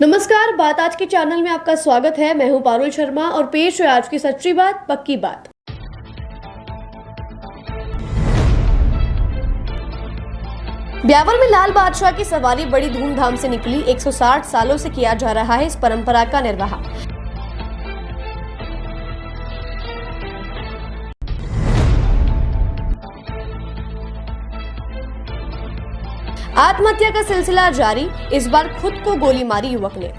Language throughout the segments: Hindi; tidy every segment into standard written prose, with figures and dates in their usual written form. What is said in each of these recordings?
नमस्कार, बात आज के चैनल में आपका स्वागत है। मैं हूं पारुल शर्मा और पेश है आज की सच्ची बात पक्की बात। ब्यावर में लाल बादशाह की सवारी बड़ी धूमधाम से निकली। 160 सालों से किया जा रहा है इस परंपरा का निर्वाह। आत्महत्या का सिलसिला जारी, इस बार खुद को गोली मारी युवक ने।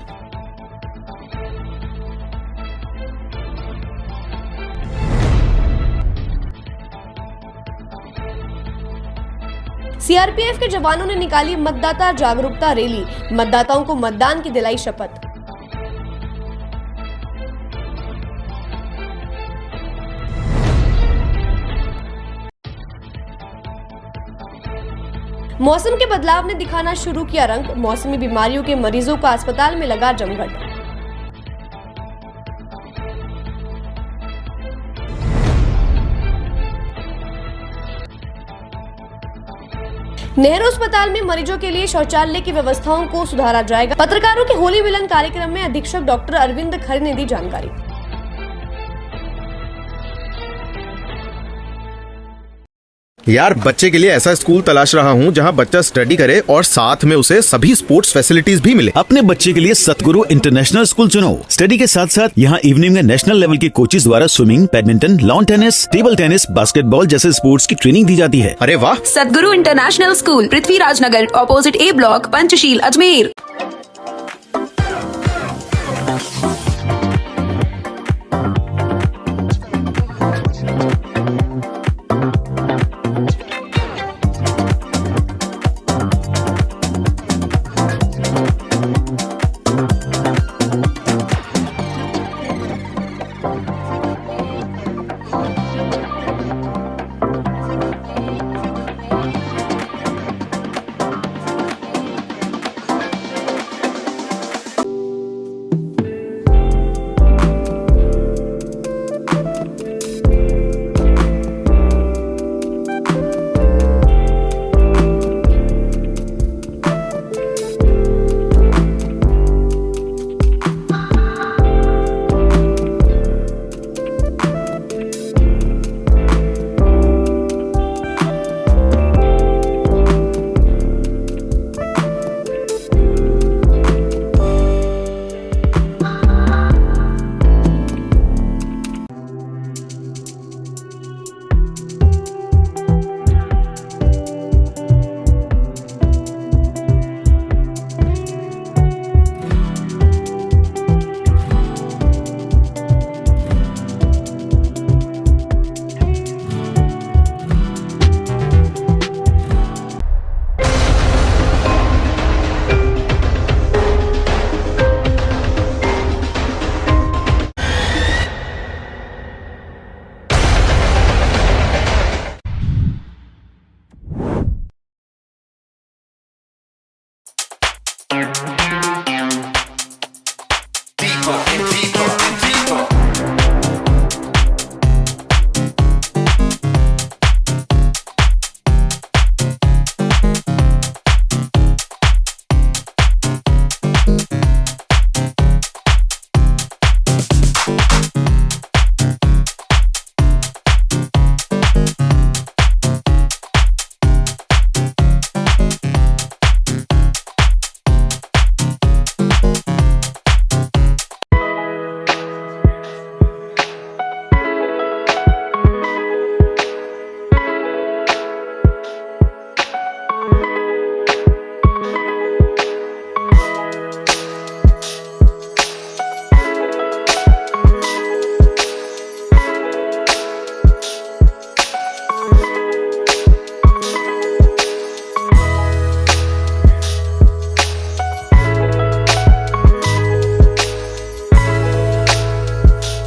सीआरपीएफ के जवानों ने निकाली मतदाता जागरूकता रैली, मतदाताओं को मतदान की दिलाई शपथ। मौसम के बदलाव ने दिखाना शुरू किया रंग, मौसमी बीमारियों के मरीजों का अस्पताल में लगा जमघट। नेहरू अस्पताल में मरीजों के लिए शौचालय की व्यवस्थाओं को सुधारा जाएगा। पत्रकारों के होली मिलन कार्यक्रम में अधीक्षक डॉक्टर अरविंद खरे ने दी जानकारी। यार, बच्चे के लिए ऐसा स्कूल तलाश रहा हूँ जहाँ बच्चा स्टडी करे और साथ में उसे सभी स्पोर्ट्स फैसिलिटीज भी मिले। अपने बच्चे के लिए सतगुरु इंटरनेशनल स्कूल चुनो। स्टडी के साथ साथ यहाँ इवनिंग में नेशनल लेवल के कोचेज द्वारा swimming, badminton, lawn tennis, table tennis, basketball जैसे स्पोर्ट्स की ट्रेनिंग दी जाती है। अरे वाह! सतगुरु इंटरनेशनल स्कूल, पृथ्वीराज नगर, ऑपोजिट ए ब्लॉक, पंचशील, अजमेर।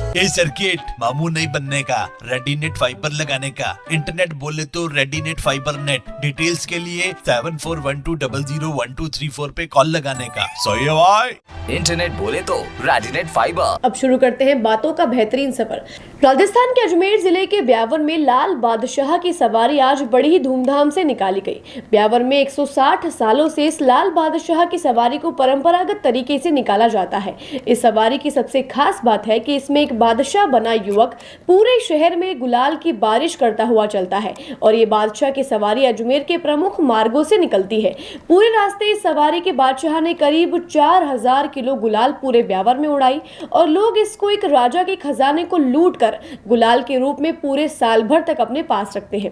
ये सर्किट मामू नहीं बनने का, रेडीनेट फाइबर लगाने का। इंटरनेट बोले तो रेडीनेट फाइबर नेट। डिटेल्स के लिए 7412001234 पे कॉल लगाने का। सही है भाई। इंटरनेट बोले तो रेडीनेट फाइबर। अब शुरू करते हैं बातों का बेहतरीन सफर। राजस्थान के अजमेर जिले के ब्यावर में लाल बादशाह की सवारी आज बड़ी ही धूमधाम से निकाली गई। ब्यावर में 160 सालों से इस लाल बादशाह की सवारी को परंपरागत तरीके से निकाला जाता है। इस सवारी की सबसे खास बात है कि इसमें एक बादशाह बना युवक पूरे शहर में गुलाल की बारिश करता हुआ चलता है और ये बादशाह की सवारी अजमेर के प्रमुख मार्गों से निकलती है। पूरे रास्ते इस सवारी के बादशाह ने करीब 4000 किलो गुलाल पूरे ब्यावर में उड़ाई और लोग इसको एक राजा के खजाने को लूटकर गुलाल के रूप में पूरे साल भर तक अपने पास रखते हैं।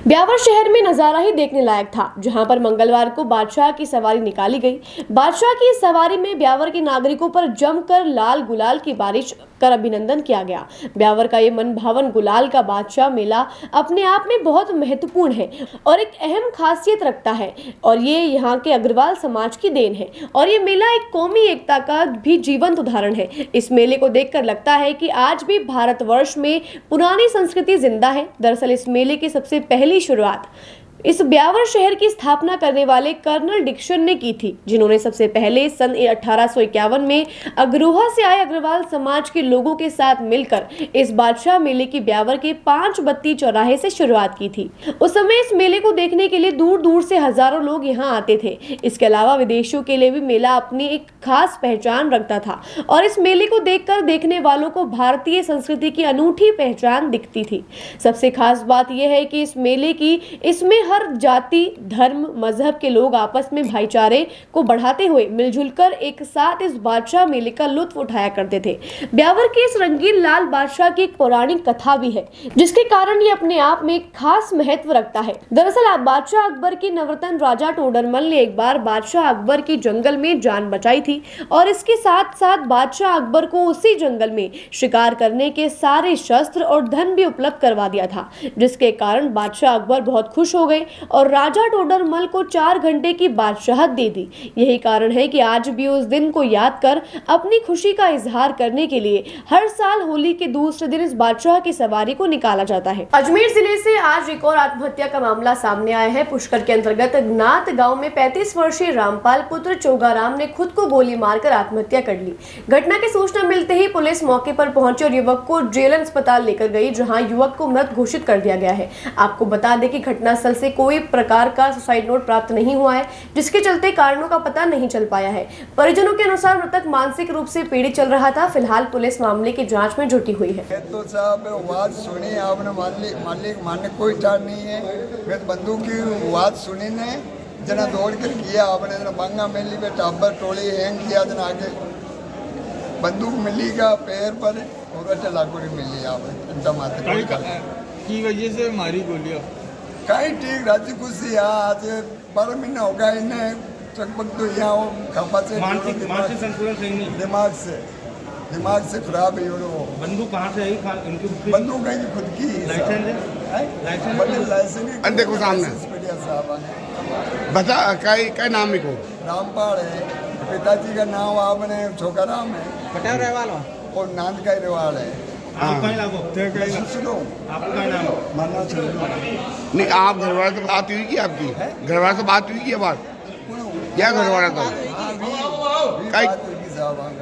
ब्यावर शहर में नजारा ही देखने लायक था, जहां पर मंगलवार को बादशाह की सवारी निकाली गई। बादशाह की इस सवारी में ब्यावर के नागरिकों पर जमकर लाल गुलाल की बारिश कर अभिनंदन किया गया। ब्यावर का ये मनभावन गुलाल का बादशाह मेला अपने आप में बहुत महत्वपूर्ण है और एक अहम खासियत रखता है और ये यहाँ के अग्रवाल समाज की देन है और ये मेला एक कौमी एकता का भी जीवंत उदाहरण है। इस मेले को देखकर लगता है कि आज भी भारतवर्ष में पुरानी संस्कृति जिंदा है। दरअसल इस मेले की सबसे पहली शुरुआत इस ब्यावर शहर की स्थापना करने वाले कर्नल डिक्सन ने की थी, जिन्होंने सबसे पहले सन 1851 में अग्रोहा से आए अग्रवाल समाज के लोगों के साथ मिलकर इस बादशाह मेले की ब्यावर के 5 बत्ती चौराहे से शुरुआत की थी। उस समय इस मेले को देखने के लिए दूर दूर से हजारों लोग यहाँ आते थे। इसके अलावा विदेशियों के लिए भी मेला अपनी एक खास पहचान रखता था और इस मेले को देखकर देखने वालों को भारतीय संस्कृति की अनूठी पहचान दिखती थी। सबसे खास बात यह है कि इस मेले की इसमें हर जाति, धर्म, मजहब के लोग आपस में भाईचारे को बढ़ाते हुए मिलजुल कर एक साथ इस बादशाह मेले का लुत्फ उठाया करते थे। ब्यावर के इस रंगीन लाल बादशाह की एक पौराणिक कथा भी है, जिसके कारण ये अपने आप में एक खास महत्व रखता है। दरअसल बादशाह अकबर के नवरत्न राजा टोडरमल ने एक बार बादशाह अकबर की जंगल में जान बचाई थी और इसके साथ साथ बादशाह अकबर को उसी जंगल में शिकार करने के सारे शस्त्र और धन भी उपलब्ध करवा दिया था, जिसके कारण बादशाह अकबर बहुत खुश हो गए और राजा टोडरमल को 4 घंटे की बादशाहत दे दी। यही कारण है कि आज भी उस दिन को याद कर अपनी खुशी का इजहार करने के लिए हर साल होली के दूसरे दिन इस बादशाह की सवारी को निकाला जाता है। अजमेर जिले से आज एक और आत्महत्या का मामला सामने आया है। पुष्कर के अंतर्गत नात गांव में 35 वर्षीय रामपाल पुत्र चोगाराम ने खुद को गोली मारकर आत्महत्या कर ली। घटना की सूचना मिलते ही पुलिस मौके पर पहुंची और युवक को जेएलएन अस्पताल लेकर गई, जहां युवक को मृत घोषित कर दिया गया है। आपको बता दें कि घटनास्थल से कोई प्रकार का सुसाइड नोट प्राप्त नहीं हुआ है, जिसके चलते कारणों का पता नहीं चल पाया है। परिजनों के अनुसार मृतक मानसिक रूप से पीड़ित चल रहा था। फिलहाल पुलिस मामले की जांच में जुटी हुई है। तो साहब आवाज सुनी आपने, मालिक मानने कोई टार नहीं है। मैं बंदूक की आवाज सुनी ने जना दौड़ कर किया आपने, जना बांगा मिली पे टाबर टोली हैंग किया, जना आगे बंदूक मिली का पैर पर और लाखोड़ी मिली आपने टमाटर की वजह से मारी गोलियां कहीं ठीक राजी खुशी आज 12 महीना हो गया इन्हें लगभग तो यहाँ खपा से मानसिक संतुलन सही नहीं, दिमाग से खराब है। वो बंदूक कहाँ से आई? इनकी बंदूक है खुद की लाइसेंस देखो सामने बता क्या नाम है को रामपाल है, पिताजी का नाम आपने छोकाराम है, पटा रहवाल और नांद का रिवाल है। नहीं आप घरवाला से बात हुई कि आपकी घरवाला से बात हुई कि बात क्या घरवाला था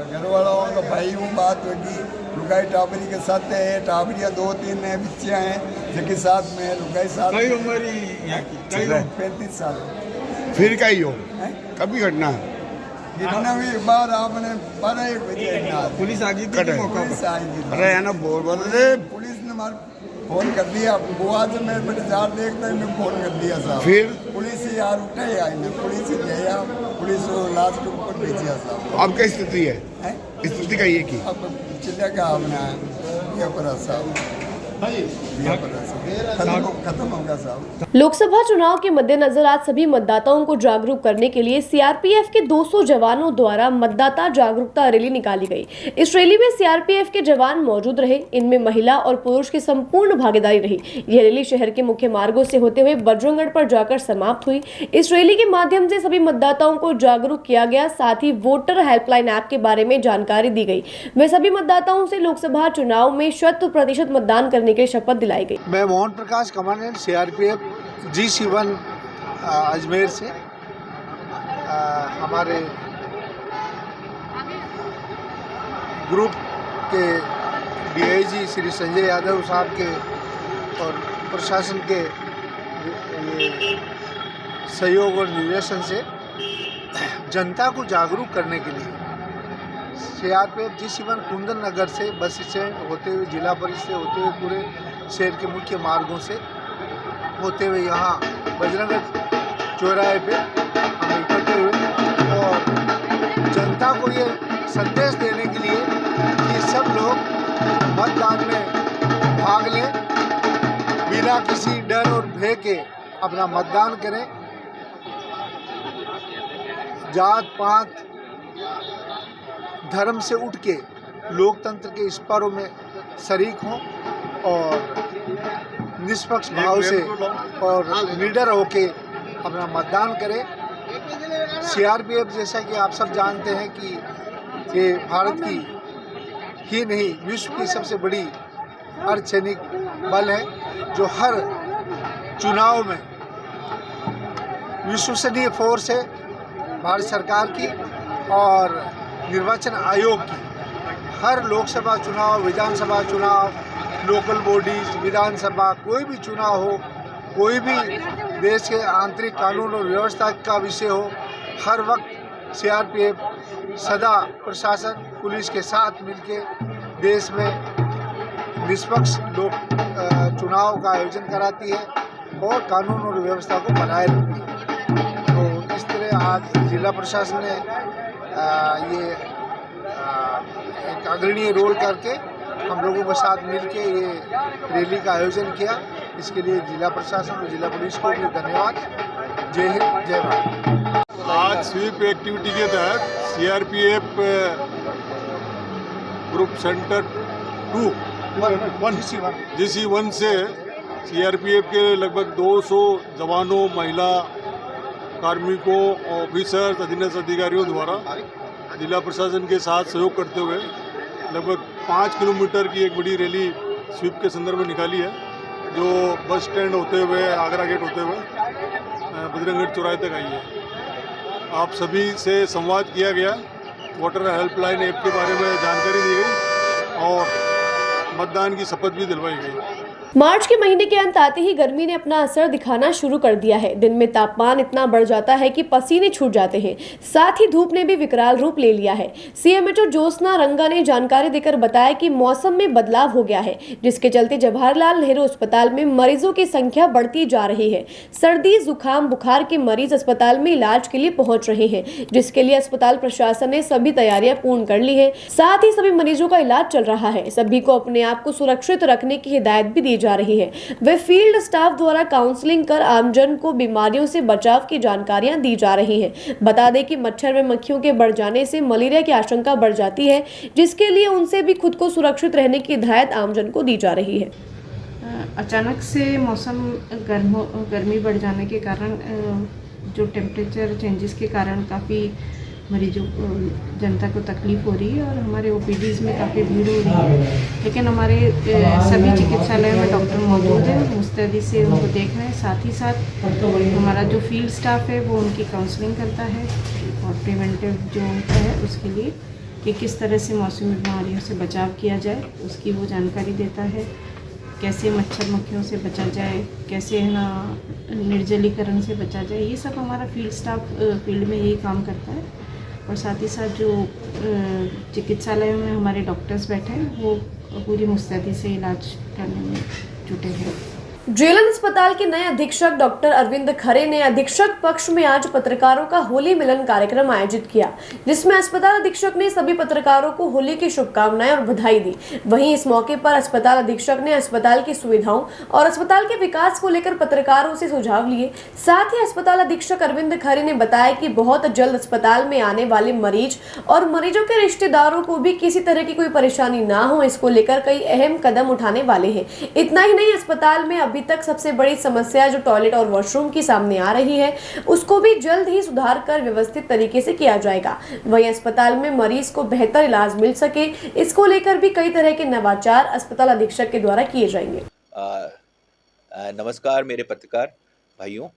घर वालों का भाई हूँ बात होगी। लुगाई टाबरी के साथ है, टाबरिया 2-3 है, बच्चियाँ हैं जिनके साथ में लुगाई साथ 35 साल। फिर क्या ही हो कभी घटना घटना हुई एक बार आपने 12-1 बजे पुलिस आ गई थी। अरे है ना बोल रहे पुलिस ने मार फोन कर दिया बुआ से मैं बेटे जार देखता मैं फोन कर दिया साहब। फिर पुलिस यार उठे आई पुलिस गया, पुलिस लाश के ऊपर भेजिया साहब। अब क्या स्थिति है? स्थिति का ये की अब चिल्ला का आपने ये पर साहब खत्म होगा साहब। लोकसभा चुनाव के मद्देनजर आज सभी मतदाताओं को जागरूक करने के लिए सीआरपीएफ के 200 जवानों द्वारा मतदाता जागरूकता रैली निकाली गई। इस रैली में सीआरपीएफ के जवान मौजूद रहे। इनमें महिला और पुरुष की संपूर्ण भागीदारी रही। यह रैली शहर के मुख्य मार्गों से होते हुए बजरंगगढ़ पर जाकर समाप्त हुई। इस रैली के माध्यम से सभी मतदाताओं को जागरूक किया गया। साथ ही वोटर हेल्पलाइन ऐप के बारे में जानकारी दी गई। वे सभी मतदाताओं से लोकसभा चुनाव में 100% मतदान करने के शपथ दिलाई गई। मैं Mohan Prakash, commandant CRPF GC1 Ajmer से। हमारे ग्रुप के DIG श्री संजय यादव साहब के और प्रशासन के सहयोग और निर्देशन से जनता को जागरूक करने के लिए सीआरपीएफ GC1 कुंदन नगर से बस स्टैंड होते हुए जिला परिषद से होते हुए पूरे शहर के मुख्य मार्गों से होते हुए यहाँ बजरंगगढ़ चौराहे पे हम इकट्ठे हुए और जनता को ये संदेश देने के लिए कि सब लोग मतदान में भाग लें, बिना किसी डर और भय के अपना मतदान करें। जात पात धर्म से उठ के लोकतंत्र के इस पर्व में शरीक हों और निष्पक्ष भाव से और निडर होके अपना मतदान करें। सीआरपीएफ जैसा कि आप सब जानते हैं कि ये भारत की ही नहीं विश्व की सबसे बड़ी अर्धसैनिक बल है, जो हर चुनाव में विश्वसनीय फोर्स है भारत सरकार की और निर्वाचन आयोग की। हर लोकसभा चुनाव, विधानसभा चुनाव, लोकल बॉडीज, विधानसभा, कोई भी चुनाव हो, कोई भी देश के आंतरिक कानून और व्यवस्था का विषय हो, हर वक्त सीआरपीएफ सदा प्रशासन पुलिस के साथ मिलके देश में निष्पक्ष चुनाव का आयोजन कराती है और कानून और व्यवस्था को बनाए रखती है। तो इस तरह आज जिला प्रशासन ने ये एक अग्रणीय रोल करके हम लोगों के साथ मिलके ये रैली का आयोजन किया। इसके लिए जिला प्रशासन और जिला पुलिस को भी धन्यवाद। जय हिंद, जय भारत। आज स्वीप एक्टिविटी के तहत सीआरपीएफ ग्रुप सेंटर 2 GC1 से सीआरपीएफ के लगभग 200 जवानों, महिला कार्मिकों, ऑफिसर्स, अधीनस्थ अधिकारियों द्वारा जिला प्रशासन के साथ सहयोग करते हुए लगभग 5 किलोमीटर की एक बड़ी रैली स्वीप के संदर्भ में निकाली है, जो बस स्टैंड होते हुए, आगरा गेट होते हुए बजरंगगढ़ चौराहे तक आई है। आप सभी से संवाद किया गया, वोटर हेल्पलाइन ऐप के बारे में जानकारी दी गई और मतदान की शपथ भी दिलवाई गई। मार्च के महीने के अंत आते ही गर्मी ने अपना असर दिखाना शुरू कर दिया है। दिन में तापमान इतना बढ़ जाता है कि पसीने छूट जाते हैं। साथ ही धूप ने भी विकराल रूप ले लिया है। CMHO ज्योत्सना रंगा ने जानकारी देकर बताया कि मौसम में बदलाव हो गया है, जिसके चलते जवाहरलाल नेहरू अस्पताल में मरीजों की संख्या बढ़ती जा रही है। सर्दी, जुकाम, बुखार के मरीज अस्पताल में इलाज के लिए पहुंच रहे हैं, जिसके लिए अस्पताल प्रशासन ने सभी तैयारियां पूर्ण कर ली है। साथ ही सभी मरीजों का इलाज चल रहा है। सभी को अपने आप को सुरक्षित रखने की हिदायत भी दी जा रही है। वे फील्ड स्टाफ द्वारा काउंसलिंग कर आमजन को बीमारियों से बचाव की जानकारियां दी जा रही हैं। बता दें कि मच्छर व मक्खियों के बढ़ जाने से मलेरिया की आशंका बढ़ जाती है, जिसके लिए उनसे भी खुद को सुरक्षित रहने की हिदायत आमजन को दी जा रही है। अचानक से मौसम गर्मी बढ़ जाने के कारण जो टेम्परेचर चेंजेस के कारण काफ़ी मरीजों जनता को तकलीफ हो रही है और हमारे OPDs में काफ़ी भीड़ हो रही है। लेकिन हमारे सभी चिकित्सालयों में डॉक्टर मौजूद हैं, मुस्तैदी से उनको देख रहे हैं। साथ ही साथ हमारा जो फील्ड स्टाफ है वो उनकी काउंसलिंग करता है और प्रिवेंटिव जो होता है उसके लिए कि किस तरह से मौसमी बीमारियों से बचाव किया जाए, उसकी वो जानकारी देता है। कैसे मच्छर मक्खियों से बचा जाए, कैसे है ना निर्जलीकरण से बचा जाए, ये सब हमारा फील्ड स्टाफ फील्ड में यही काम करता है। और साथ ही साथ जो चिकित्सालयों में हमारे डॉक्टर्स बैठे हैं वो पूरी मुस्तैदी से इलाज करने में जुटे हैं। जेएलएन अस्पताल के नए अधीक्षक डॉक्टर अरविंद खरे ने अधीक्षक पक्ष में आज पत्रकारों का होली मिलन कार्यक्रम आयोजित किया, जिसमें अस्पताल अधीक्षक ने सभी पत्रकारों को होली की शुभकामनाएं और बधाई दी। वहीं इस मौके पर अस्पताल अधीक्षक ने अस्पताल की सुविधाओं और अस्पताल के विकास को लेकर पत्रकारों से सुझाव लिए। साथ ही अस्पताल अधीक्षक अरविंद खरे ने बताया कि बहुत जल्द अस्पताल में आने वाले मरीज और मरीजों के रिश्तेदारों को भी किसी तरह की कोई परेशानी ना हो, इसको लेकर कई अहम कदम उठाने वाले हैं। इतना ही नहीं, अस्पताल में अभी तक सबसे बड़ी समस्या जो टॉयलेट और वॉशरूम की सामने आ रही है, उसको भी जल्द ही सुधार कर व्यवस्थित तरीके से किया जाएगा। वहीं अस्पताल में मरीज को बेहतर इलाज मिल सके, इसको लेकर भी कई तरह के नवाचार अस्पताल अधीक्षक के द्वारा किए जाएंगे। नमस्कार मेरे पत्रकार भाइयों,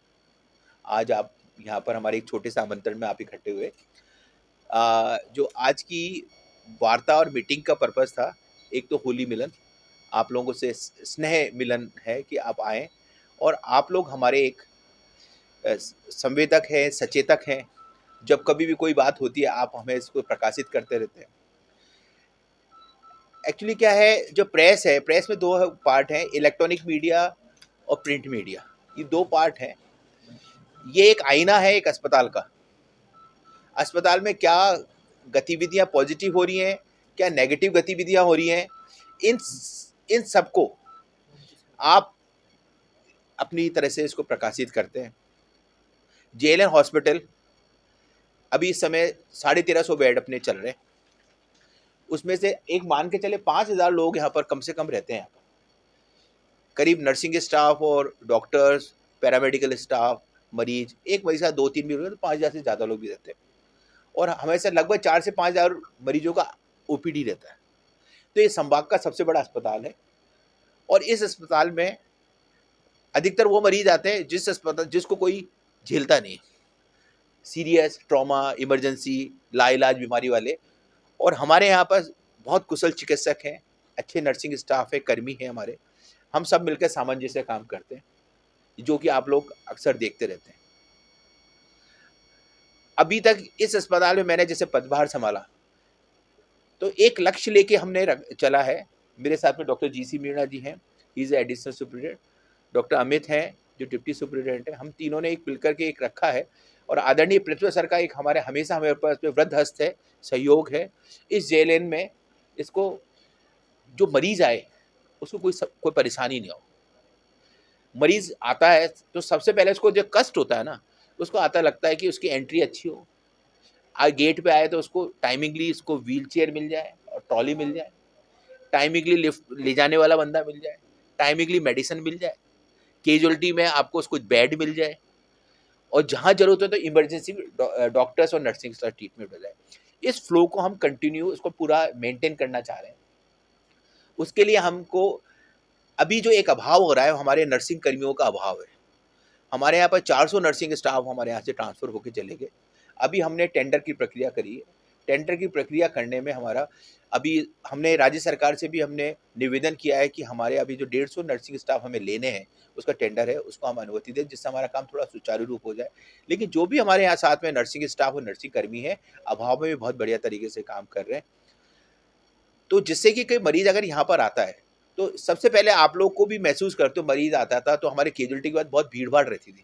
आज आप यहाँ पर हमारे एक छोटे से आमंत्रण में आप इकट्ठे हुए। जो आज की वार्ता और मीटिंग का पर्पस था, एक तो होली मिलन, आप लोगों से स्नेह मिलन है कि आप आएँ और आप लोग हमारे एक संवेदक हैं, सचेतक हैं। जब कभी भी कोई बात होती है आप हमें इसको प्रकाशित करते रहते हैं। एक्चुअली क्या है, जो प्रेस है, प्रेस में दो पार्ट हैं, इलेक्ट्रॉनिक मीडिया और प्रिंट मीडिया, ये दो पार्ट हैं। ये एक आईना है एक अस्पताल का। अस्पताल में क्या गतिविधियां पॉजिटिव हो रही हैं, क्या नेगेटिव गतिविधियां हो रही हैं, इन सबको आप अपनी तरह से इसको प्रकाशित करते हैं। जेएलएन हॉस्पिटल अभी इस समय 1350 बेड अपने चल रहे हैं। उसमें से एक मान के चले 5000 लोग यहाँ पर कम से कम रहते हैं। करीब नर्सिंग स्टाफ और डॉक्टर्स, पैरामेडिकल स्टाफ, मरीज, एक मरीज का 2-3 भी होते तो 5000 से ज़्यादा लोग भी रहते हैं। और हमेशा लगभग 4 से 5000 मरीजों का ओपीडी रहता है। तो ये संभाग का सबसे बड़ा अस्पताल है और इस अस्पताल में अधिकतर वो मरीज आते हैं जिसको कोई झेलता नहीं, सीरियस ट्रॉमा, इमरजेंसी, लाइलाज बीमारी वाले। और हमारे यहाँ पर बहुत कुशल चिकित्सक हैं, अच्छे नर्सिंग स्टाफ है, कर्मी हैं हमारे। हम सब मिलकर सामंजस्य से काम करते हैं, जो कि आप लोग अक्सर देखते रहते हैं। अभी तक इस अस्पताल में मैंने जैसे पदभार संभाला तो एक लक्ष्य लेके हमने चला है। मेरे साथ में डॉक्टर जीसी मीणा जी हैं, he is additional superintendent, doctor Amit हैं जो डिप्टी सुपरिटेंडेंट है। हम तीनों ने एक मिलकर के एक रखा है और आदरणीय प्रिंसिपल सर का एक हमेशा हमारे पास वृद्ध हस्त है, सहयोग है। इस जेएलएन में इसको जो मरीज आए उसको कोई परेशानी नहीं हो। मरीज आता है तो सबसे पहले उसको जो कष्ट होता है ना, उसको आता लगता है कि उसकी एंट्री अच्छी हो, गेट पे आए तो उसको टाइमिंगली इसको व्हील चेयर मिल जाए और ट्रॉली मिल जाए, टाइमिंगली लिफ्ट ले जाने वाला बंदा मिल जाए, टाइमिंगली मेडिसिन मिल जाए, कैजुअलिटी में आपको उसको बेड मिल जाए और जहाँ जरूरत हो तो इमरजेंसी डॉक्टर्स और नर्सिंग स्टाफ ट्रीटमेंट हो जाए। इस फ्लो को हम कंटिन्यू इसको पूरा मेंटेन करना चाह रहे हैं। उसके लिए हमको अभी जो एक अभाव हो रहा है, हमारे नर्सिंग कर्मियों का अभाव है। हमारे यहाँ पर 400 नर्सिंग स्टाफ हमारे यहाँ से ट्रांसफ़र होकर चले गए। अभी हमने टेंडर की प्रक्रिया करी है। टेंडर की प्रक्रिया करने में हमारा अभी हमने राज्य सरकार से भी हमने निवेदन किया है कि हमारे अभी जो 150 नर्सिंग स्टाफ हमें लेने हैं, उसका टेंडर है, उसको हम अनुमति दें, जिससे हमारा काम थोड़ा सुचारू रूप हो जाए। लेकिन जो भी हमारे यहाँ साथ में नर्सिंग स्टाफ और नर्सिंग कर्मी हैं, अभाव में भी बहुत बढ़िया तरीके से काम कर रहे हैं। तो जिससे कि कोई मरीज़ अगर यहाँ पर आता है तो सबसे पहले आप लोग को भी महसूस करते हो, मरीज़ आता था तो हमारे कैजुअलिटी के बाद बहुत भीड़ भाड़ रहती थी।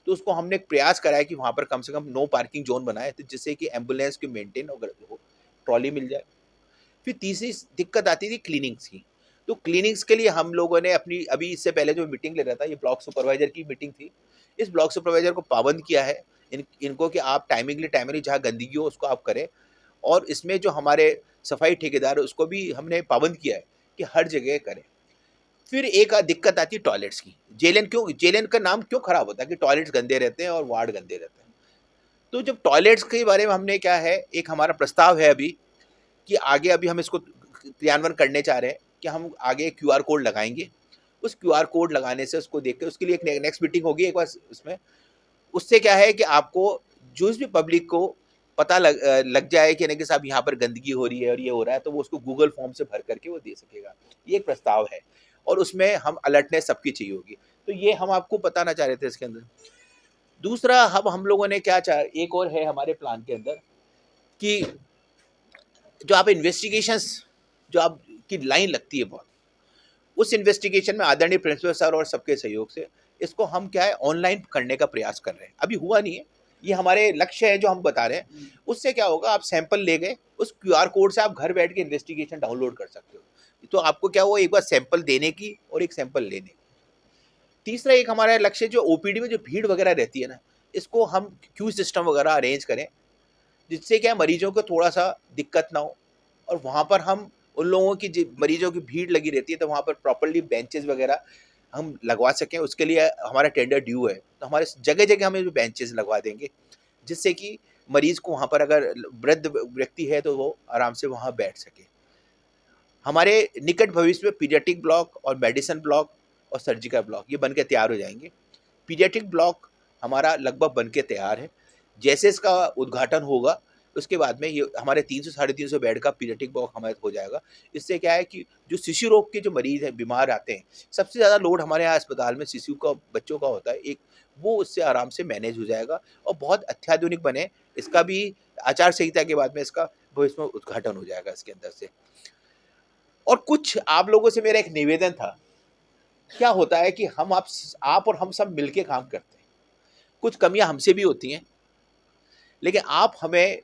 तो उसको हमने एक प्रयास कराया कि वहाँ पर कम से कम नो पार्किंग जोन बनाए, तो जिससे कि एम्बुलेंस की मेंटेन हो, ट्रॉली मिल जाए। फिर तीसरी दिक्कत आती थी क्लीनिंग्स की। तो क्लीनिंग्स के लिए हम लोगों ने अपनी अभी इससे पहले जो मीटिंग ले रहा था, ये ब्लॉक सुपरवाइजर की मीटिंग थी। इस ब्लॉक सुपरवाइजर को पाबंद किया है इनको कि आप टाइमली जहाँ गंदगी हो उसको आप करें। और इसमें जो हमारे सफाई ठेकेदार है उसको भी हमने पाबंद किया है कि हर जगह करें। फिर एक दिक्कत आती है टॉयलेट्स की। जेएलएन का नाम क्यों खराब होता है कि टॉयलेट्स गंदे रहते हैं और वार्ड गंदे रहते हैं। तो जब टॉयलेट्स के बारे में हमने क्या है, एक हमारा प्रस्ताव है अभी कि आगे अभी हम इसको क्रियान्वयन करने चाह रहे हैं कि हम आगे QR कोड लगाएंगे। उस QR कोड लगाने से उसको देख के उसके लिए एक नेक्स्ट मीटिंग होगी एक बार उसमें। उससे क्या है कि आपको जो भी पब्लिक को पता लग जाए कि नहीं कि साहब यहाँ पर गंदगी हो रही है और ये हो रहा है, तो वो उसको गूगल फॉर्म से भर करके वो दे सकेगा। ये एक प्रस्ताव है और उसमें हम अलर्टनेस सबकी चाहिए होगी। तो ये हम आपको बताना चाह रहे थे इसके अंदर। दूसरा हम लोगों ने क्या एक और है हमारे प्लान के अंदर कि जो आप इन्वेस्टिगेशंस जो आपकी लाइन लगती है बहुत, उस इन्वेस्टिगेशन में आदरणीय प्रिंसिपल सर और सबके सहयोग से इसको हम क्या है ऑनलाइन करने का प्रयास कर रहे हैं। अभी हुआ नहीं है, ये हमारे लक्ष्य है जो हम बता रहे हैं। उससे क्या होगा, आप सैंपल ले गए, उस QR कोड से आप घर बैठ के इन्वेस्टिगेशन डाउनलोड कर सकते हो। तो आपको क्या हुआ, एक बार सैंपल देने की और एक सैंपल लेने की। तीसरा एक हमारा लक्ष्य जो OPD में जो भीड़ वगैरह रहती है ना, इसको हम क्यू सिस्टम वगैरह अरेंज करें, जिससे क्या मरीजों को थोड़ा सा दिक्कत ना हो, और वहाँ पर हम उन लोगों की मरीजों की भीड़ लगी रहती है तो वहाँ पर प्रॉपर्ली बेंचेस वगैरह हम लगवा सकें। उसके लिए हमारा टेंडर ड्यू है, तो हमारे जगह जगह हमें बेंचेस लगवा देंगे, जिससे कि मरीज़ को वहाँ पर अगर वृद्ध व्यक्ति है तो वो आराम से वहाँ बैठ सके। हमारे निकट भविष्य में पीडियाट्रिक ब्लॉक और मेडिसिन ब्लॉक और सर्जिकल ब्लॉक ये बन के तैयार हो जाएंगे। पीडियाट्रिक ब्लॉक हमारा लगभग बन के तैयार है। जैसे इसका उद्घाटन होगा उसके बाद में ये हमारे 300-350 बेड का पीडियाट्रिक ब्लॉक हमारे हो जाएगा। इससे क्या है कि जो शिशु रोग के जो मरीज़ हैं, बीमार आते हैं, सबसे ज़्यादा लोड हमारे यहाँ अस्पताल में शिशु का बच्चों का होता है, एक वो उससे आराम से मैनेज हो जाएगा और बहुत अत्याधुनिक बने। इसका भी आचार संहिता के बाद में इसका भविष्य में उद्घाटन हो जाएगा इसके अंदर से। और कुछ आप लोगों से मेरा एक निवेदन था, क्या होता है कि आप और हम सब मिलके काम करते हैं, कुछ कमियां हमसे भी होती हैं, लेकिन आप हमें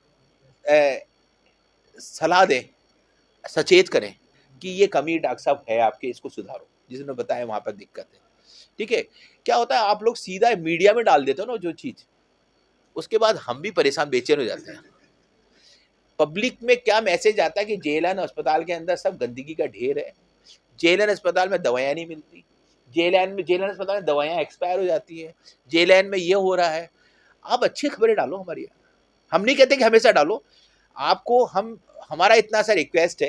सलाह दें, सचेत करें कि ये कमी डॉक्टर साहब है आपके, इसको सुधारो, जिसने बताया वहाँ पर दिक्कत है। ठीक है, क्या होता है आप लोग सीधा मीडिया में डाल देते हो ना जो चीज़, उसके बाद हम भी परेशान बेचैन हो जाते हैं। पब्लिक में क्या मैसेज आता है कि जेएलएन अस्पताल के अंदर सब गंदगी का ढेर है, जेएलएन अस्पताल में दवाइयाँ नहीं मिलती, जेएलएन अस्पताल में दवाइयाँ एक्सपायर हो जाती हैं, जेएलएन में ये हो रहा है। आप अच्छी खबरें डालो हमारी, हम नहीं कहते कि हमेशा डालो, आपको हमारा इतना सा रिक्वेस्ट है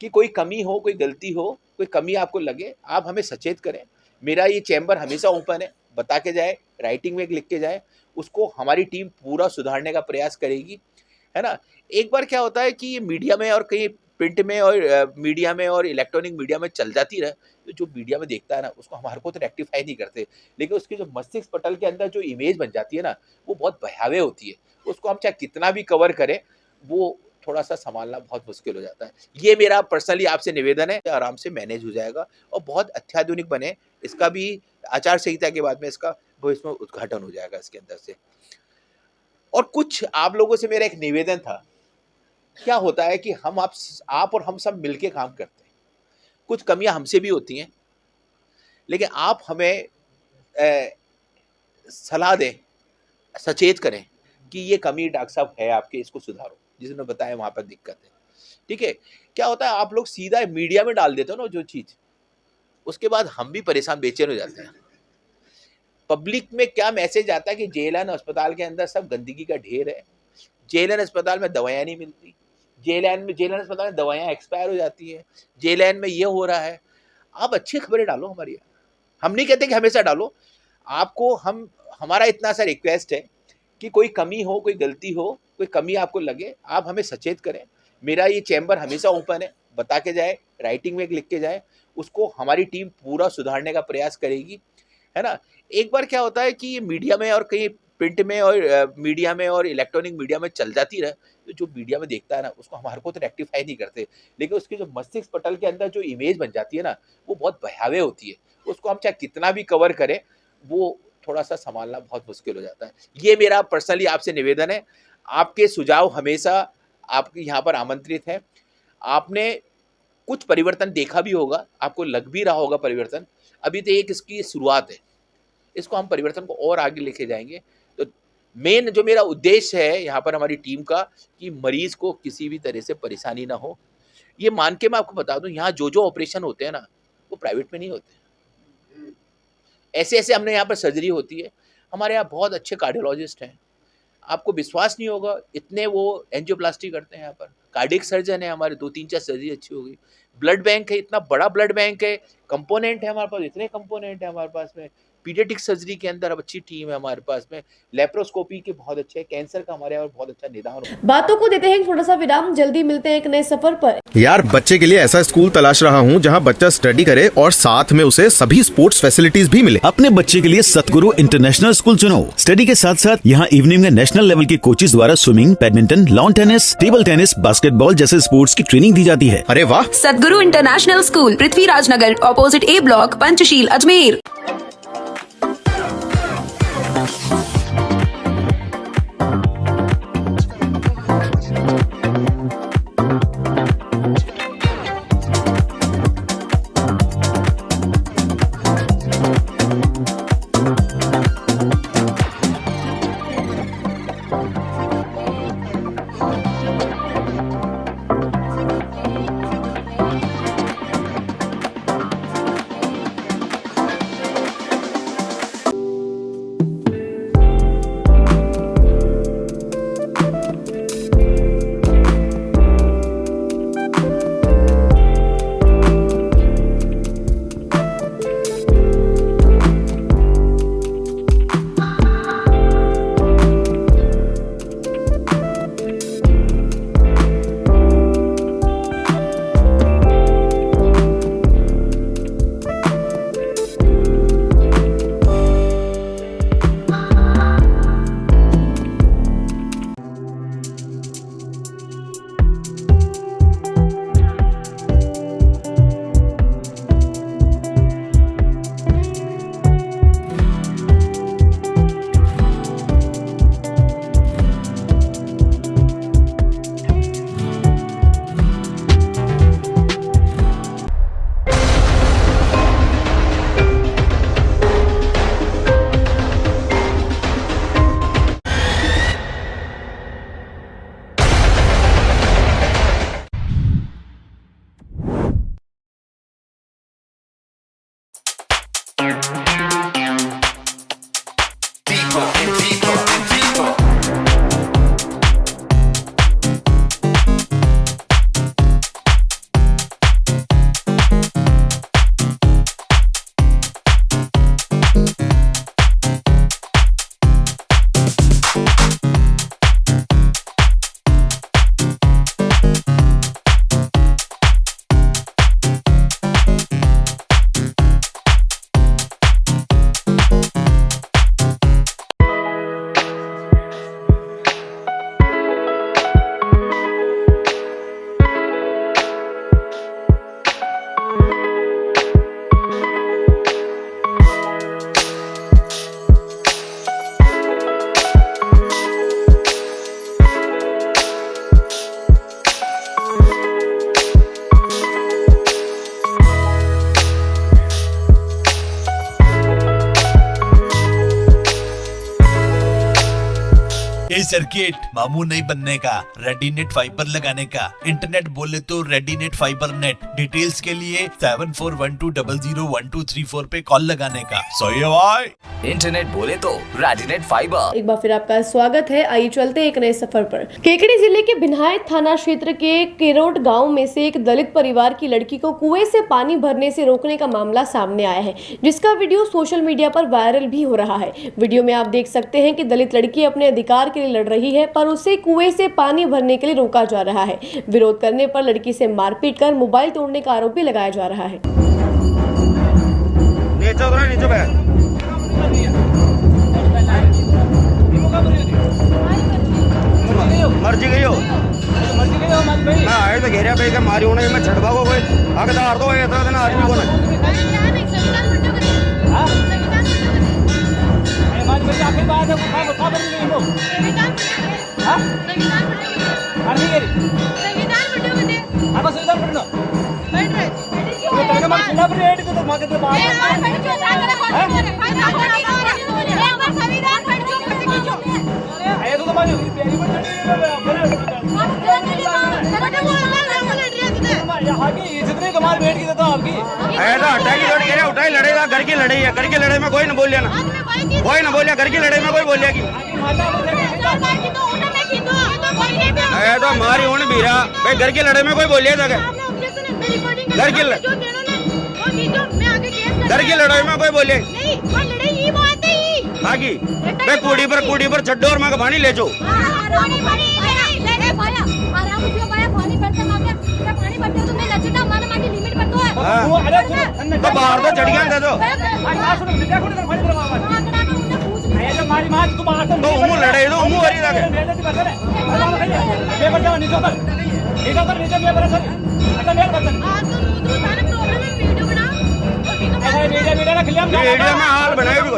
कि कोई कमी हो, कोई गलती हो, कोई कमी आपको लगे, आप हमें सचेत करें। मेरा ये चैम्बर हमेशा ओपन है, बता के जाए, राइटिंग में लिख के जाए, उसको हमारी टीम पूरा सुधारने का प्रयास करेगी, है ना। एक बार क्या होता है कि ये मीडिया में और कहीं प्रिंट में और मीडिया में और इलेक्ट्रॉनिक मीडिया में चल जाती रहे, तो जो मीडिया में देखता है ना उसको हमारे को तो रेक्टिफाई नहीं करते, लेकिन उसकी जो मस्तिष्क पटल के अंदर जो इमेज बन जाती है ना, वो बहुत भयावह होती है। उसको हम चाहे कितना भी कवर करें, वो थोड़ा सा संभालना बहुत मुश्किल हो जाता है। ये मेरा पर्सनली आपसे निवेदन है, आराम से मैनेज हो जाएगा और बहुत अत्याधुनिक बने। इसका भी आचार संहिता के बाद में इसका भविष्य में उद्घाटन हो जाएगा इसके अंदर से। और कुछ आप लोगों से मेरा एक निवेदन था, क्या होता है कि आप और हम सब मिलके काम करते हैं, कुछ कमियां हमसे भी होती हैं, लेकिन आप हमें सलाह दें, सचेत करें कि ये कमी डॉक्टर साहब है आपके, इसको सुधारो, जिसने बताया वहाँ पर दिक्कत है। ठीक है, क्या होता है आप लोग सीधा मीडिया में डाल देते हो ना जो चीज़, उसके बाद हम भी परेशान बेचैन हो जाते हैं। पब्लिक में क्या मैसेज आता है कि जेएलएन अस्पताल के अंदर सब गंदगी का ढेर है, जेएलएन अस्पताल में दवाइयाँ नहीं मिलती, जेएलएन अस्पताल में दवाइयाँ एक्सपायर हो जाती हैं, जेएलएन में ये हो रहा है। आप अच्छी खबरें डालो हमारी, हम नहीं कहते कि हमेशा डालो, आपको हमारा इतना सा रिक्वेस्ट है कि कोई कमी हो, कोई गलती हो, कोई कमी आपको लगे, आप हमें सचेत करें। मेरा ये चैम्बर हमेशा ओपन है, बता के जाए, राइटिंग में लिख के जाए, उसको हमारी टीम पूरा सुधारने का प्रयास करेगी, है ना। एक बार क्या होता है कि ये मीडिया में और कहीं प्रिंट में और मीडिया में और इलेक्ट्रॉनिक मीडिया में चल जाती रहे, तो जो मीडिया में देखता है ना उसको हमारे को तो रेक्टिफाई नहीं करते, लेकिन उसकी जो मस्तिष्क पटल के अंदर जो इमेज बन जाती है ना, वो बहुत भयावह होती है। उसको हम चाहे कितना भी कवर करें, वो थोड़ा सा संभालना बहुत मुश्किल हो जाता है। ये मेरा पर्सनली आपसे निवेदन है। आपके सुझाव हमेशा आपके यहाँ पर आमंत्रित हैं। आपने कुछ परिवर्तन देखा भी होगा, आपको लग भी रहा होगा परिवर्तन, अभी तो एक इसकी शुरुआत है, इसको हम परिवर्तन को और आगे लेके जाएंगे। तो मेन जो मेरा उद्देश्य है यहाँ पर हमारी टीम का, कि मरीज को किसी भी तरह से परेशानी ना हो। ये मान के मैं आपको बता दूं, यहाँ जो ऑपरेशन होते हैं ना, वो प्राइवेट में नहीं होते। ऐसे हमने यहाँ पर सर्जरी होती है, हमारे यहाँ बहुत अच्छे कार्डियोलॉजिस्ट हैं, आपको विश्वास नहीं होगा, इतने वो एंजियोप्लास्टी करते हैं यहाँ पर। कार्डियक सर्जन है हमारे, 2-3-4 सर्जरी अच्छी हो गई। ब्लड बैंक है, इतना बड़ा ब्लड बैंक है, कंपोनेंट है हमारे पास, इतने कंपोनेंट है हमारे पास में। पीडियाट्रिक सर्जरी के अंदर अब अच्छी टीम है हमारे पास में, लेप्रोस्कोपी के बहुत अच्छे, कैंसर का हमारे यहाँ बहुत अच्छा निदान। बातों को देते हैं थोड़ा सा विराम, जल्दी मिलते हैं एक नए सफर पर। यार बच्चे के लिए ऐसा स्कूल तलाश रहा हूँ जहाँ बच्चा स्टडी करे और साथ में उसे सभी स्पोर्ट्स फैसिलिटीज भी मिले। अपने बच्चे के लिए सतगुरु इंटरनेशनल स्कूल चुनो। स्टडी के साथ साथ यहाँ इवनिंग में नेशनल लेवल के कोचेज द्वारा swimming, badminton, lawn tennis, table tennis, basketball जैसे स्पोर्ट्स की ट्रेनिंग दी जाती है। अरे वाह। सतगुरु इंटरनेशनल स्कूल, पृथ्वीराज नगर, ऑपोजिट ए ब्लॉक, पंचशील, अजमेर। ये सर्किट मामू नहीं बनने का, रेडीनेट फाइबर लगाने का। इंटरनेट बोले तो रेडीनेट फाइबर नेट। डिटेल्स के लिए 7412001234 पे कॉल लगाने का। सही है भाई। इंटरनेट बोले तो रेडीनेट फाइबर। एक बार फिर आपका स्वागत है। आइए चलते हैं एक नए सफर पर। केकड़ी जिले के बिन्हायत थाना क्षेत्र के केरोट गांव में से एक दलित परिवार की लड़की को कुएं से पानी भरने से रोकने का मामला सामने आया है, जिसका वीडियो सोशल मीडिया पर वायरल भी हो रहा है। वीडियो में आप देख सकते हैं कि दलित लड़की अपने अधिकार के लिए लड़ रही है, पर उसे कुएं से पानी भरने के लिए रोका जा रहा है। विरोध करने पर लड़की से मारपीट कर मोबाइल तोड़ने का आरोप भी लगाया जा रहा है। मर्जी गई हो मैं आए तो घेरिया पे मारी होने में छड़वा को कोई हकदार तो ऐसा देना आदमी को आखिर बात है उठाई लड़ेगा घर की लड़ाई है। घर की लड़ाई में कोई न बोलिया ना, कोई न बोलिया। घर की लड़ाई में कोई बोलिया कि तो हमारी होने भी रहा भाई। घर की लड़ाई में कोई बोलिया था घर की लड़ाई में कोई बोले आगी बे कूड़ी पर चड्डो और मां का पानी ले जाओ तो बाहर तो चढ़िया दे दो तो उमू लड़े तो उमू हरी लगे वीडियो में हाल बनाए भी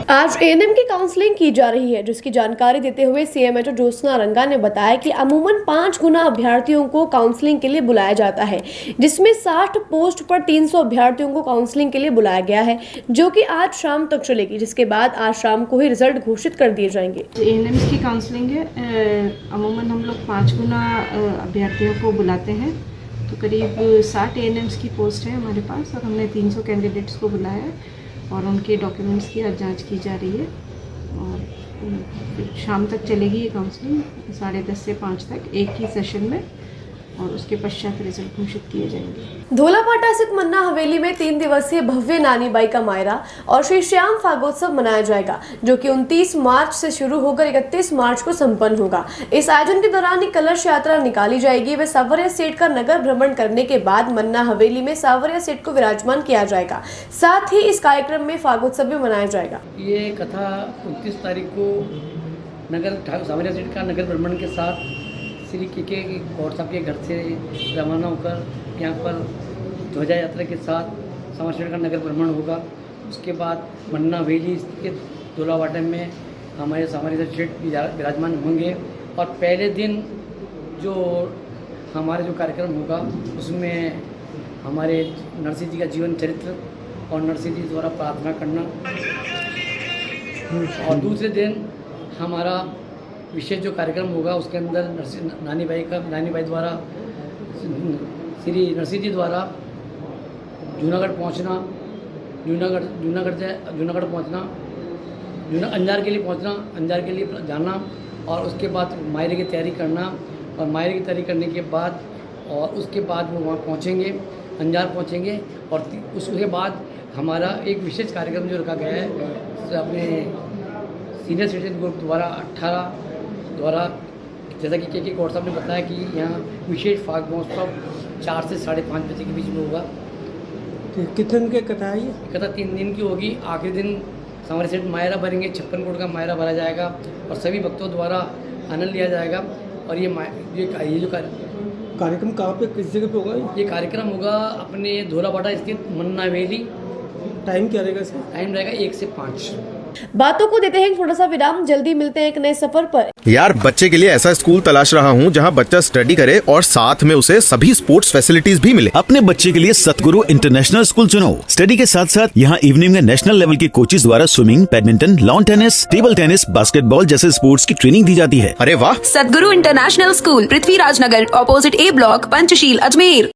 आज एएनएम की काउंसलिंग की जा रही है, जिसकी जानकारी देते हुए सीएमएचओ ज्योत्सना रंगा ने बताया कि अमूमन 5 गुना अभ्यर्थियों को काउंसलिंग के लिए बुलाया जाता है, जिसमें 60 पोस्ट पर 300 अभ्यर्थियों को काउंसलिंग के लिए बुलाया गया है, जो कि आज शाम तक चलेगी, जिसके बाद आज शाम को ही रिजल्ट घोषित कर दिए जाएंगे। एएनएम की काउंसलिंग है, अमूमन हम लोग 5 गुना अभ्यर्थियों को बुलाते हैं, तो करीब 60 एएनएम्स की पोस्ट है हमारे पास और हमने 300 कैंडिडेट्स को बुलाया है और उनके डॉक्यूमेंट्स की आज जांच की जा रही है और शाम तक चलेगी ये काउंसलिंग 10:30 से 5 तक एक ही सेशन में और उसके पश्चात रिजल्ट घोषित किए जाएंगे। धोलापाटा स्थित मन्ना हवेली में 3 दिवसीय भव्य नानी बाई का मायरा और श्री श्याम फागोत्सव मनाया जाएगा, जो कि 29 मार्च से शुरू होकर 31 मार्च को संपन्न होगा। इस आयोजन के दौरान एक कलश यात्रा निकाली जाएगी व सावरिया सेठ का नगर भ्रमण करने के बाद मन्ना हवेली में सावरिया सेठ को विराजमान किया जाएगा। साथ ही इस कार्यक्रम में फागोत्सव भी मनाया जाएगा। ये कथा 29 तारीख को नगर सावरिया सेठ का नगर भ्रमण के साथ श्री के गौर साहब के घर से रवाना होकर यहाँ पर ध्वजा यात्रा के साथ सावरिया का नगर भ्रमण होगा। उसके बाद मन्ना हवेली के धोलापाटा में हमारे सावरिया सेठ विराजमान होंगे और पहले दिन जो हमारे जो कार्यक्रम होगा उसमें हमारे नरसिंह जी का जीवन चरित्र और नरसिंह जी द्वारा प्रार्थना करना और दूसरे दिन हमारा विशेष जो कार्यक्रम होगा उसके अंदर नानी बाई द्वारा श्री नरसिंह जी द्वारा जूनागढ़ पहुंचना, जूनागढ़ पहुंचना, अंजार के लिए पहुंचना, अंजार के लिए जाना और उसके बाद मायरे की तैयारी करना और मायरे की तैयारी करने के बाद और उसके बाद वो वहाँ पहुँचेंगे, अंजार पहुँचेंगे और उसके बाद हमारा एक विशेष कार्यक्रम जो रखा गया है अपने सीनियर सिटीजन ग्रुप द्वारा जैसा कि के गौर साहब ने बताया कि यहाँ विशेष फाग महोत्सव 4 से 5:30 बजे के बीच में होगा। कितने दिन की कथा है? कथा 3 दिन की होगी। आखिरी दिन सावरिया सेठ मायरा भरेंगे, 56 करोड़ का मायरा भरा जाएगा और सभी भक्तों द्वारा आनंद लिया जाएगा। और ये जो कार्यक्रम कहाँ पे, किस जगह पे होगा? ये कार्यक्रम होगा अपने धोलापाटा स्थित मन्ना हवेली। टाइम क्या रहेगा इसका? टाइम रहेगा 1 से 5। बातों को देते हैं थोड़ा सा विराम, जल्दी मिलते हैं एक नए सफर पर। यार बच्चे के लिए ऐसा स्कूल तलाश रहा हूँ जहाँ बच्चा स्टडी करे और साथ में उसे सभी स्पोर्ट्स फैसिलिटीज भी मिले। अपने बच्चे के लिए सतगुरु इंटरनेशनल स्कूल चुनो। स्टडी के साथ साथ यहाँ इवनिंग में नेशनल लेवल के कोचेज द्वारा swimming, badminton, lawn tennis, table tennis, basketball जैसे स्पोर्ट्स की ट्रेनिंग दी जाती है। अरे वाह! सतगुरु इंटरनेशनल स्कूल, पृथ्वीराज नगर, ऑपोजिट ए ब्लॉक, पंचशील, अजमेर।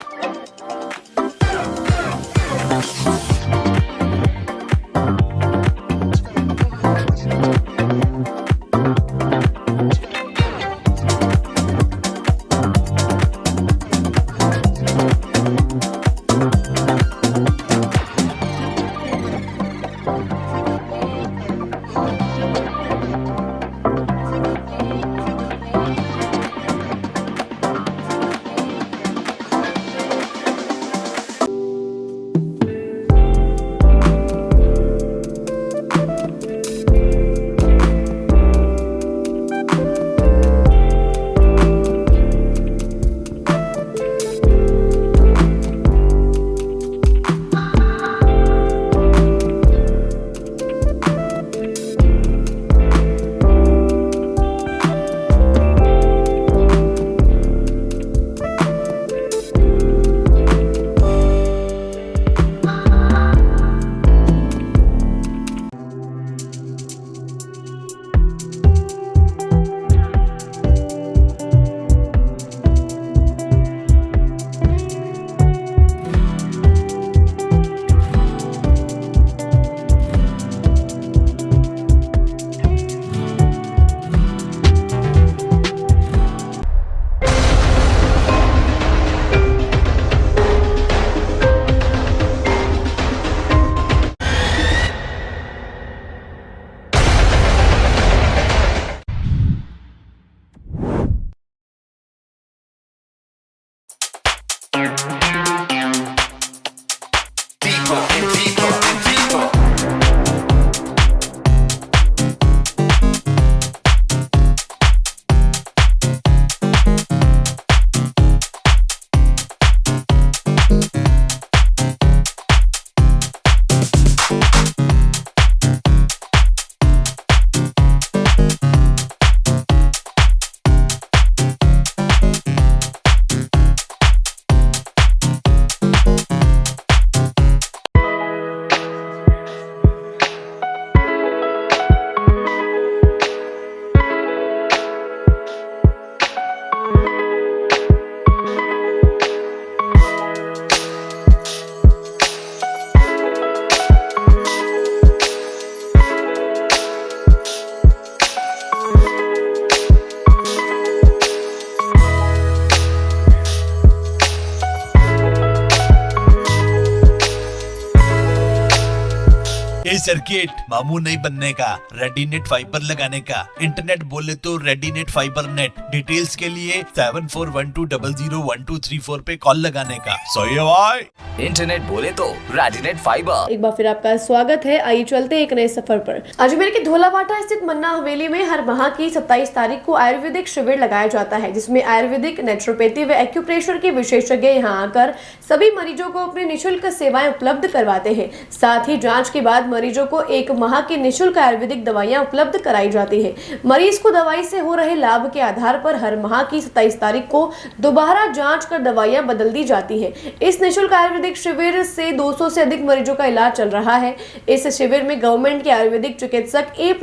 सर्किट मामू नहीं बनने का, रेडीनेट फाइबर लगाने का, इंटरनेट बोले तो रेडीनेट फाइबर नेट। डिटेल्स के लिए 7412001234 पे कॉल लगाने का। सही है भाई। इंटरनेट बोले तो रेडिनेट फाइबर। एक बार फिर आपका स्वागत है। आइए चलते हैं एक नए सफर पर। अजमेर के धोलावाटा स्थित मन्ना हवेली में हर माह की 27 तारीख को आयुर्वेदिक शिविर लगाया जाता है, जिसमें आयुर्वेदिक, नेचुरोपैथी व एक्यूप्रेशर के विशेषज्ञ यहां आकर सभी मरीजों को अपनी निःशुल्क सेवाएं उपलब्ध करवाते हैं। साथ ही जांच के बाद मरीजों को 1 माह की निःशुल्क आयुर्वेदिक दवाइयां उपलब्ध कराई जाती है। मरीज को दवाई से हो रहे लाभ के आधार पर हर माह की 27 तारीख को दोबारा जांच कर दवाइयां बदल दी जाती है। इस निःशुल्क आयुर्वेदिक शिविर से 200 से अधिक मरीजों का इलाज चल रहा है। इस शिविर में गवर्नमेंट के आयुर्वेदिक चिकित्सक A++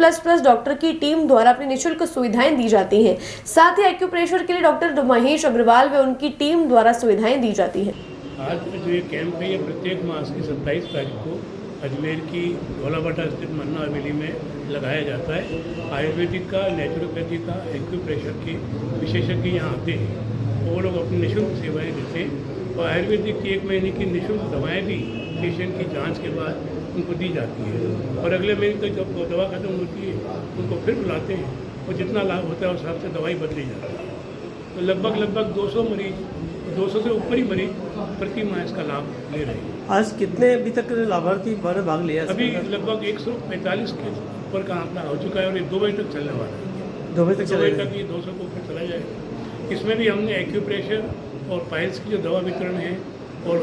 डॉक्टर की टीम द्वारा अपनी निःशुल्क सुविधाएं दी जाती हैं। साथ ही एक्यूप्रेशर के लिए डॉक्टर महेश अग्रवाल व उनकी टीम द्वारा सुविधाएं दी जाती है। आज जो ये कैंप है ये प्रत्येक मास की 27 तारीख को अजमेर की धोलावाटा स्थित मन्ना हवेली में लगाया जाता है। आयुर्वेदिक का, नेचुरोपैथी का, एक्यूप्रेशर के विशेषज्ञ यहाँ आते हैं। वो लोग अपनी निःशुल्क सेवाएं देते हैं और आयुर्वेदिक की 1 महीने की निःशुल्क दवाएं भी पेशेंट की जांच के बाद उनको दी जाती है और अगले महीने तक जब दवा खत्म होती है उनको फिर बुलाते हैं और जितना लाभ होता है उस हिसाब से दवाई बदली जाती है। तो लगभग 200 मरीज, 200 से ऊपर ही मरीज प्रति माह इसका लाभ ले रहे हैं। आज कितने अभी तक लाभार्थी भाग लिया? अभी लगभग 145 के ऊपर का आंकड़ा हो चुका है और ये 2 बजे तक चलने वाला है। 2 बजे तक ये 200 को ऊपर चला जाएगा। इसमें भी हमने एक्यूप्रेशर और पाइल्स की जो दवा वितरण है और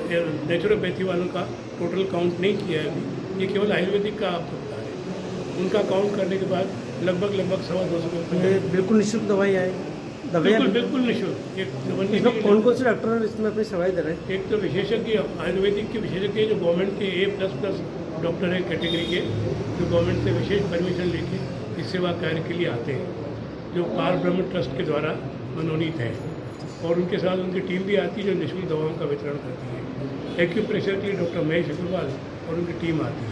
नेचुरोपैथी वालों का टोटल काउंट नहीं किया है अभी। ये केवल आयुर्वेदिक का आपको बता रहे हैं। उनका काउंट करने के बाद लगभग 225 के ऊपर बिल्कुल निःशुल्क दवाई आए। बिल्कुल निःशुल्क। कौन कौन से डॉक्टर इसमें अपनी सेवाएं दे रहे हैं? एक तो विशेषज्ञ, आयुर्वेदिक के विशेषज्ञ जो गवर्नमेंट के A++ डॉक्टर है कैटेगरी के, जो गवर्नमेंट से विशेष परमिशन लेके इस सेवा कार्य के लिए आते हैं, जो पार ब्रह्म ट्रस्ट के द्वारा मनोनीत है। और उनके साथ उनकी टीम भी आती है जो निःशुल्क दवाओं का वितरण करती है। एक्यूप्रेशर के लिए डॉक्टर महेश अग्रवाल और उनकी टीम आती है।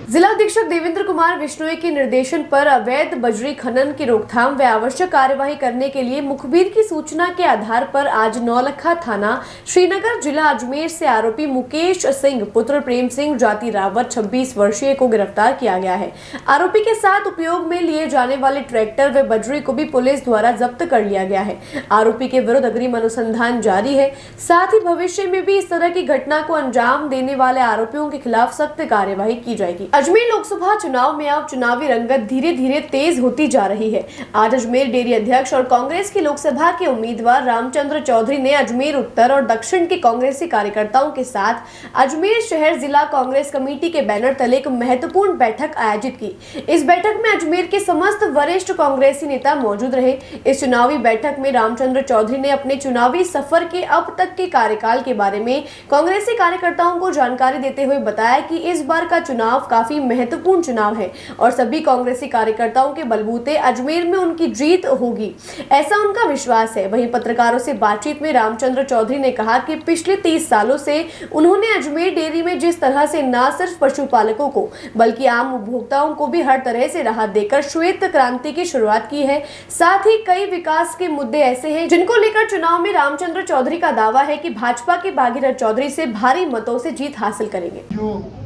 जिला अधीक्षक देवेंद्र कुमार बिश्नोई के निर्देशन पर अवैध बजरी खनन की रोकथाम व आवश्यक कार्यवाही करने के लिए मुखबिर की सूचना के आधार पर आज नौलखा थाना श्रीनगर जिला अजमेर से आरोपी मुकेश सिंह पुत्र प्रेम सिंह जाति रावत 26 वर्षीय को गिरफ्तार किया गया है। आरोपी के साथ उपयोग में लिए जाने वाले ट्रैक्टर व बजरी को भी पुलिस द्वारा जब्त कर लिया गया है। आरोपी के विरुद्ध अग्रिम अनुसंधान जारी है। साथ ही भविष्य में भी इस तरह की घटना को अंजाम देने वाले आरोपियों के खिलाफ सख्त कार्यवाही की जाएगी। अजमेर लोकसभा चुनाव में अब चुनावी रंगत धीरे धीरे तेज होती जा रही है। आज अजमेर डेयरी अध्यक्ष और कांग्रेस की लोकसभा के उम्मीदवार रामचंद्र चौधरी ने अजमेर उत्तर और दक्षिण के कांग्रेसी कार्यकर्ताओं के साथ अजमेर शहर जिला कांग्रेस कमेटी के बैनर तले एक महत्वपूर्ण बैठक आयोजित की। इस बैठक में अजमेर के समस्त वरिष्ठ कांग्रेसी नेता मौजूद रहे। इस चुनावी बैठक में रामचंद्र चौधरी ने अपने चुनावी सफर के अब तक के कार्यकाल के बारे में कांग्रेसी कार्यकर्ताओं को जानकारी देते हुए बताया कि इस बार का चुनाव काफी महत्वपूर्ण चुनाव है और सभी कांग्रेसी कार्यकर्ताओं के बलबूते अजमेर में उनकी जीत होगी, ऐसा उनका विश्वास है। वहीं पत्रकारों से बातचीत में रामचंद्र चौधरी ने कहा कि पिछले 30 सालों से उन्होंने अजमेर डेयरी में जिस तरह से न सिर्फ पशुपालकों को बल्कि आम उपभोक्ताओं को भी हर तरह से राहत देकर श्वेत क्रांति की शुरुआत की है। साथ ही कई विकास के मुद्दे ऐसे हैं जिनको लेकर चुनाव में रामचंद्र चौधरी का दावा है कि भाजपा के भागीरथ चौधरी से भारी मतों से जीत हासिल करेंगे।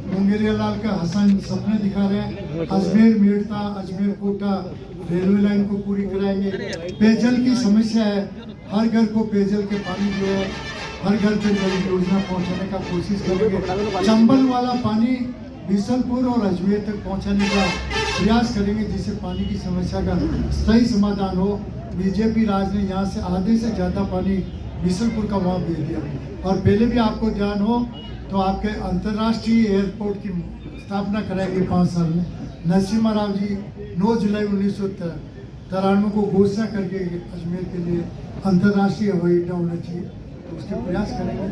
मुंगेरिया लाल का हसन सपने दिखा रहे हैं। अजमेर मेड़ता, अजमेर कोटा रेलवे लाइन को पूरी कराएंगे। पेयजल की समस्या है, हर घर को पेयजल के पानी जो है हर घर पे जल योजना पहुंचाने का कोशिश करेंगे। चंबल वाला पानी बिशनपुर और अजमेर तक पहुंचाने का प्रयास करेंगे, जिससे पानी की समस्या का सही समाधान हो। बीजेपी राज ने यहाँ से आधे से ज़्यादा पानी बिशनपुर का वहाँ भेज दिया। और पहले भी आपको ध्यान हो तो आपके अंतर्राष्ट्रीय एयरपोर्ट की स्थापना कराएंगे 5 साल में। नरसिम्हा राव जी 9 जुलाई 1993 को घोषणा करके अजमेर के लिए अंतर्राष्ट्रीय हवाई अड्डा होना चाहिए, तो उसके प्रयास करेंगे।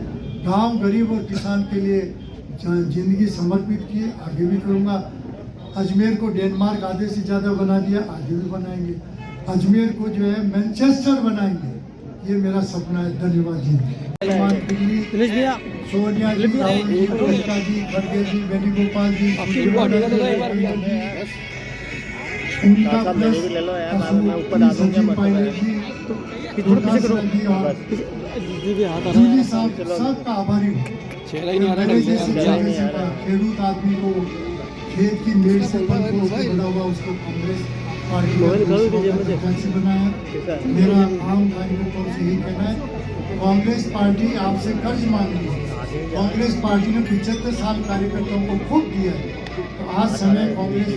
गांव गरीब और किसान के लिए जिंदगी समर्पित किए, आगे भी करूँगा। अजमेर को डेनमार्क आधे से ज़्यादा बना दिया, आगे भी बनाएंगे। अजमेर को जो है मैनचेस्टर बनाएंगे, ये मेरा सपना है। धन्यवाद जी। सोनिया जी, राहुल जी, प्रियंका जी, खड़गे जी, वेणुगोपाल जी, उनका प्लस सचिन पायलट जी, सबका आभारी हूँ। खेडूत आदमी को खेत की मेड़ से फल फूल के बना हुआ उसको कांग्रेस पार्टी का प्रत्याशी बनाया। मेरा आम कार्यकर्ताओं से यही कहना है, कांग्रेस पार्टी आपसे कर्ज मांग रही है। कांग्रेस पार्टी ने 75 साल कार्यकर्ताओं को खूब दिया है, तो आज समय कांग्रेस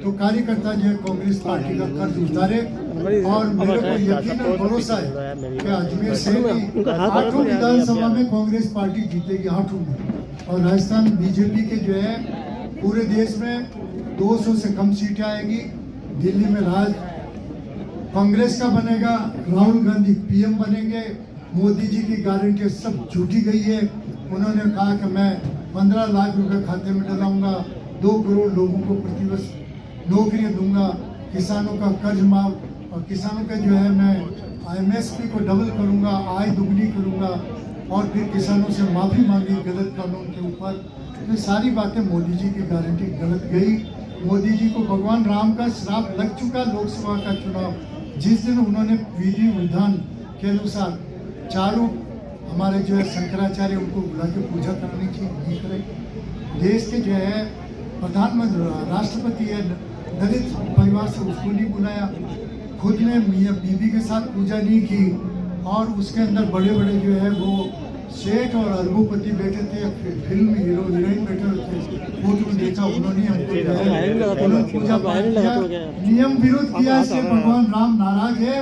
तो कार्यकर्ता जो है कांग्रेस पार्टी का कर्ज उतारे। और मेरे को यकीन और भरोसा है कि अजमेर से 8 विधानसभा में कांग्रेस पार्टी जीतेगी, 8 में। और राजस्थान बीजेपी के जो है पूरे देश में 200 से कम सीटें आएगी। दिल्ली में राज कांग्रेस का बनेगा, राहुल गांधी पीएम बनेंगे। मोदी जी की गारंटी सब झूठी गई है। उन्होंने कहा कि मैं 15 लाख रुपए खाते में डलाऊंगा, 2 करोड़ लोगों को प्रतिवर्ष नौकरियां दूंगा, किसानों का कर्ज माफ, और किसानों का जो है मैं एमएसपी को डबल करूंगा, आय दुगनी करूंगा, और फिर किसानों से माफ़ी मांगी गलत कानून के ऊपर। ये सारी बातें मोदी जी की गारंटी गलत गई। मोदी जी को भगवान राम का श्राप लग चुका। लोकसभा का चुनाव जिस दिन उन्होंने विधि विधान के अनुसार चारों हमारे जो है शंकराचार्य उनको बुला के पूजा करानी चाहिए, नहीं करे। देश के जो है प्रधानमंत्री राष्ट्रपति है, दलित परिवार से उसको नहीं बुलाया, खुद ने मियाँ बीबी के साथ पूजा नहीं की। और उसके अंदर बड़े बड़े जो है वो सेठ और अरबोपति बैठे थे, फिल्म हीरो हीरोइन बैठे थे, फोटो देखा उन्होंने हमको पूजा पाठ किया, नियम विरोध किया। इससे भगवान राम नाराज है।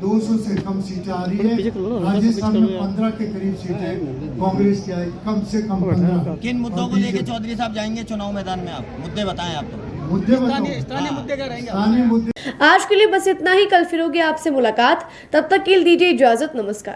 200 से कम सीटें आ रही है। राजस्थान में 15 के करीब सीटें कांग्रेस की आई, कम से कम 15। किन मुद्दों को लेकर चौधरी साहब जाएंगे चुनाव मैदान में? आप मुद्दे बताएं। आप तो मुद्दे स्थानीय मुद्दे क्या रहेंगे? स्थानीय मुद्दे। आज के लिए बस इतना ही। कल फिर होगी आपसे मुलाकात, तब तक के लिए दीजिए इजाजत। नमस्कार।